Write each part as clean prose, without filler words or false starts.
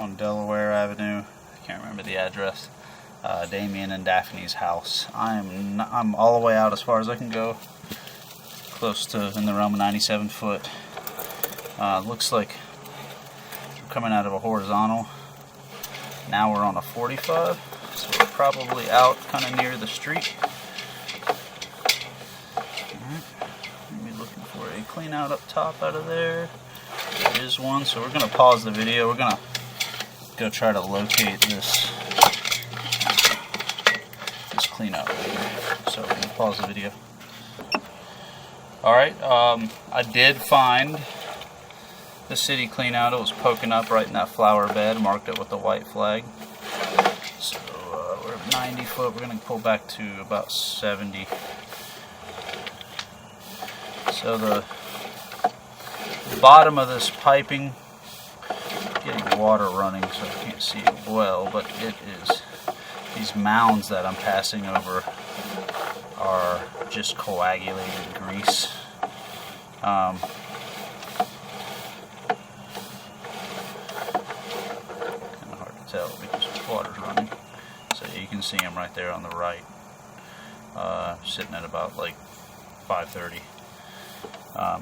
on Delaware Avenue. I can't remember the address. Damien and Daphne's house. I'm all the way out as far as I can go, close to in the realm of 97 foot. Looks like we're coming out of a horizontal. Now we're on a 45, so we're probably out kind of near the street. Alright, maybe looking for a clean out up top out of there. There is one, so we're going to pause the video. We're going to go try to locate this clean out right here. So we're going to pause the video. Alright, I did find the city clean out. It was poking up right in that flower bed, marked it with the white flag. So we're at 90 foot. We're going to pull back to about 70. So the bottom of this piping, getting water running so I can't see it well, but it is, these mounds that I'm passing over are just coagulated grease. Kind of hard to tell because the water's running. So you can see them right there on the right, sitting at about like 5:30.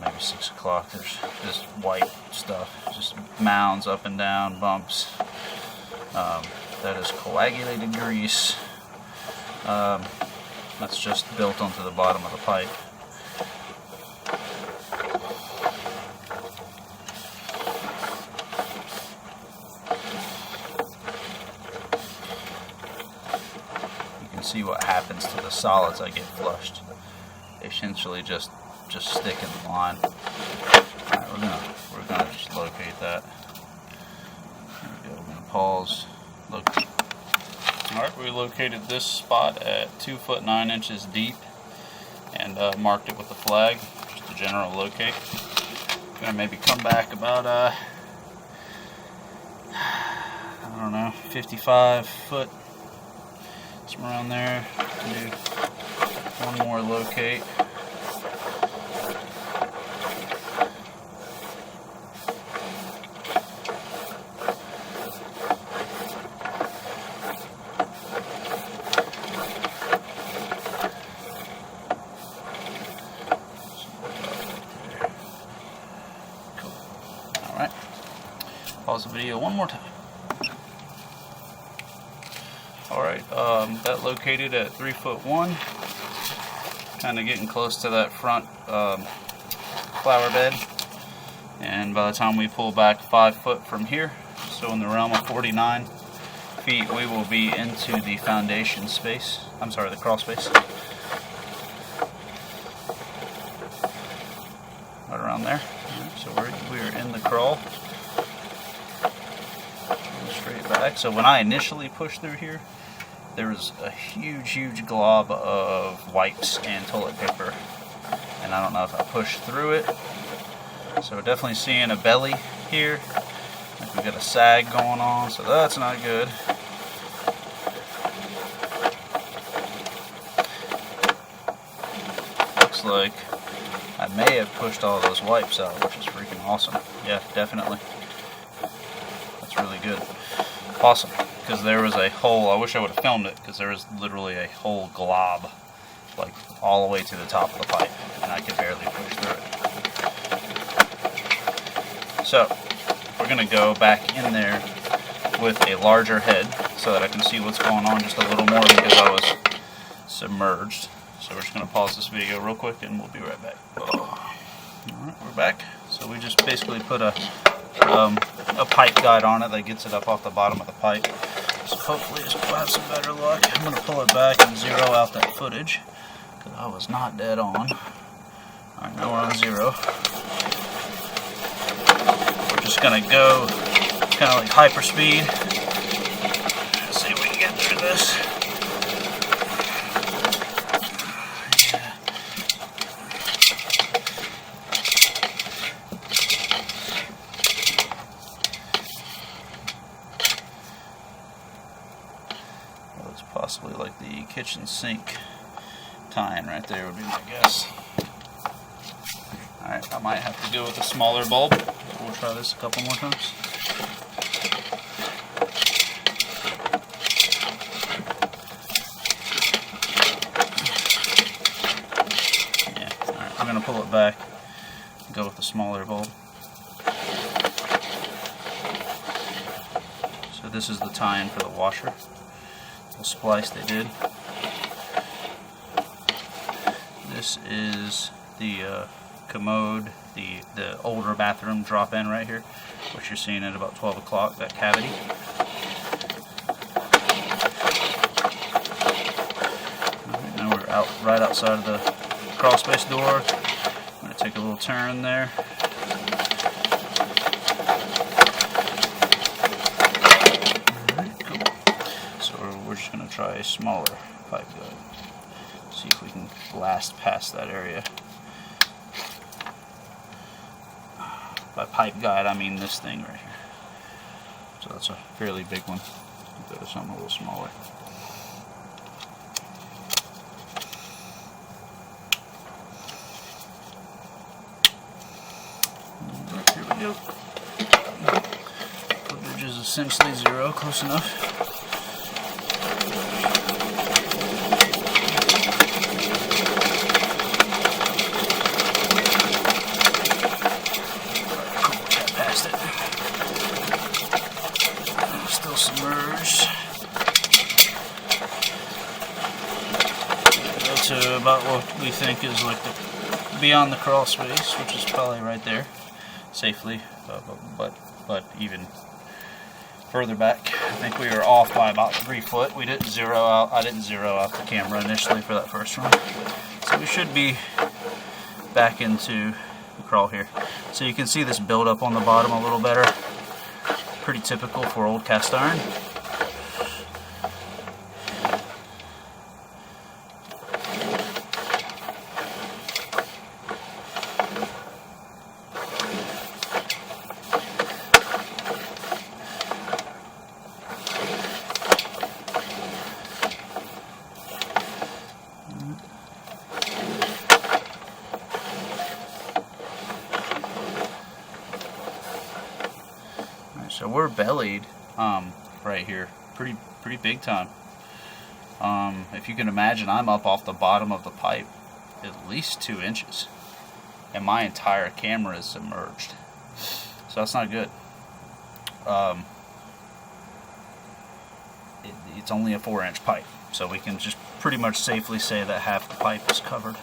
Maybe 6 o'clock. There's just white stuff, just mounds up and down, bumps. That is coagulated grease. That's just built onto the bottom of the pipe. You can see what happens to the solids that get flushed. They essentially just stick in the line. Alright, we're gonna just locate that. There we go. We're gonna pause. Locate. Alright, we located this spot at 2 foot 9 inches deep and marked it with the flag. Just a general locate. Gonna maybe come back about I don't know, 55 foot, somewhere around there. Do one more locate. Alright, pause the video one more time. Alright, that located at 3 foot 1, kind of getting close to that front flower bed, and by the time we pull back 5 foot from here, so in the realm of 49 feet, we will be into the foundation space, I'm sorry, the crawl space. Right around there. So we're in the crawl. Straight back. So when I initially pushed through here, there was a huge glob of wipes and toilet paper. And I don't know if I pushed through it. So we're definitely seeing a belly here. Like we got a sag going on, so that's not good. Looks like I may have pushed all those wipes out, which is freaking awesome. Yeah, definitely. That's really good. Awesome. Because there was a whole, I wish I would have filmed it, because there was literally a whole glob, like all the way to the top of the pipe, and I could barely push through it. So, we're going to go back in there with a larger head, so that I can see what's going on just a little more, because I was submerged. So we're just going to pause this video real quick and we'll be right back. Alright, we're back. So we just basically put a pipe guide on it that gets it up off the bottom of the pipe. So hopefully this will have some better luck. I'm going to pull it back and zero out that footage, because I was not dead on. Alright, now we're on 0. We're just going to go kind of like hyperspeed. Let's see if we can get through this. Possibly like the kitchen sink tie-in right there would be my guess. Alright, I might have to go with a smaller bulb. We'll try this a couple more times. we're going to pull it back and go with the smaller bulb. So this is the tie-in for the washer. The splice they did. This is the commode, the older bathroom drop-in right here, which you're seeing at about 12 o'clock, that cavity. Right, now we're out right outside of the crawl space door. I'm going to take a little turn there. Alright, cool. So we're just going to try a smaller pipe guide. See if we can blast past that area. By pipe guide, I mean this thing right here. So that's a fairly big one. Go to something a little smaller. Alright, here we go. Footage is essentially 0, close enough. Still submerged. Go to about what we think is like beyond the crawl space, which is probably right there, safely, but even further back. I think we were off by about 3 foot. We didn't zero out. I didn't zero out the camera initially for that first run, so we should be back into the crawl here. So you can see this build up on the bottom a little better. Pretty typical for old cast iron. So we're bellied right here, pretty big time. If you can imagine, I'm up off the bottom of the pipe at least 2 inches, and my entire camera is submerged. So that's not good. It's only a 4-inch pipe, so we can just pretty much safely say that half the pipe is covered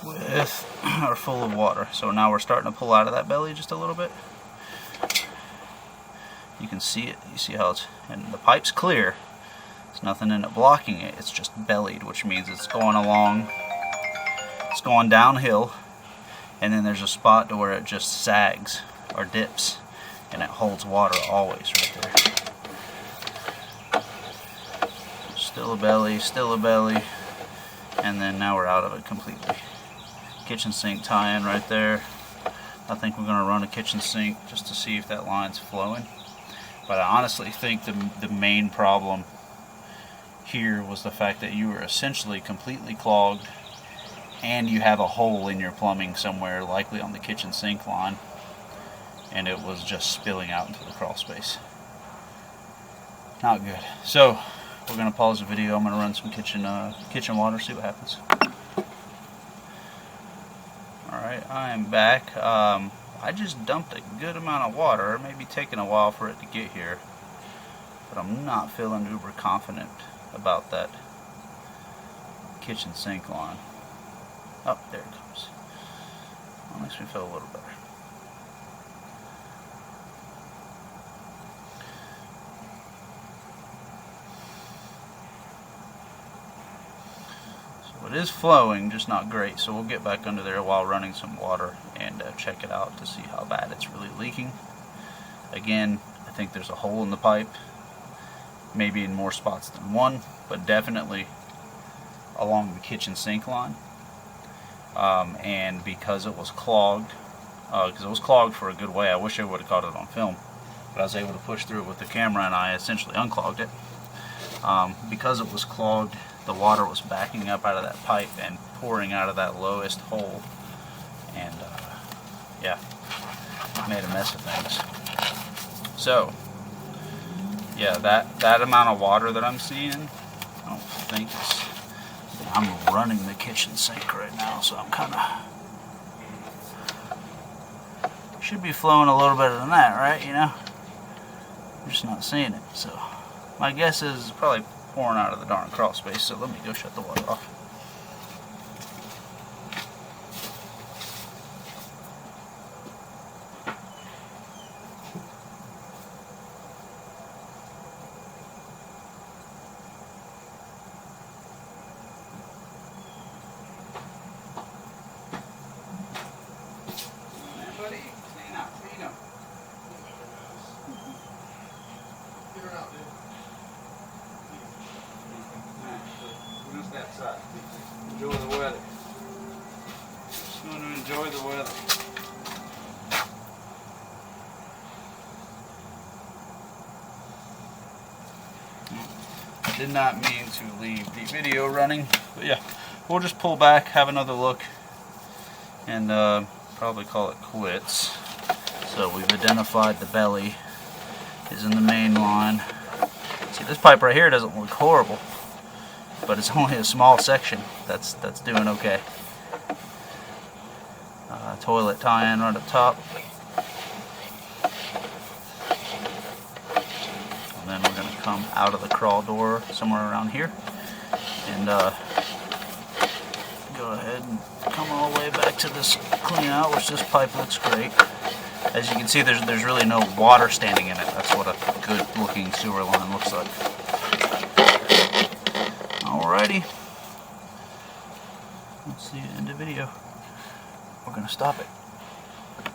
with or full of water. So now we're starting to pull out of that belly just a little bit. You can see it. You see how it's, and the pipe's clear. There's nothing in it blocking it. It's just bellied, which means it's going along. It's going downhill, and then there's a spot to where it just sags or dips, and it holds water always right there. Still a belly, and then now we're out of it completely. Kitchen sink tie-in right there. I think we're going to run a kitchen sink just to see if that line's flowing. But I honestly think the main problem here was the fact that you were essentially completely clogged, and you have a hole in your plumbing somewhere, likely on the kitchen sink line, and it was just spilling out into the crawl space. Not good. So we're going to pause the video. I'm going to run some kitchen water, see what happens. Alright, I am back. I just dumped a good amount of water. It may be taking a while for it to get here, but I'm not feeling uber confident about that kitchen sink line. Oh, there it comes. That makes me feel a little better. So it is flowing, just not great, so we'll get back under there while running some water and check it out to see how bad it's really leaking. Again, I think there's a hole in the pipe, maybe in more spots than one, but definitely along the kitchen sink line. And because it was clogged, for a good way, I wish I would have caught it on film, but I was able to push through it with the camera, and I essentially unclogged it. Because it was clogged, the water was backing up out of that pipe and pouring out of that lowest hole, and yeah, made a mess of things. So yeah, that amount of water that I'm seeing, I don't think it's, I'm running the kitchen sink right now, so I'm kind of Should be flowing a little better than that, right? You know? I'm just not seeing it. So my guess is it's probably pouring out of the darn crawl space, so let me go shut the water off. Buddy, clean up, clean up. Clear out, dude. We're just that side. Enjoy the weather. Just going to enjoy the weather. I did not mean to leave the video running, but yeah, we'll just pull back, have another look, and probably call it quits. So we've identified the belly is in the main line. See, this pipe right here doesn't look horrible, but it's only a small section. That's doing okay. Toilet tie-in right up top, and then we're going to come out of the crawl door somewhere around here, and go ahead and come all the way back to this clean out, which this pipe looks great. As you can see, there's really no water standing in it. That's what a good looking sewer line looks like. Alrighty. That's the end of the video. We're going to stop it.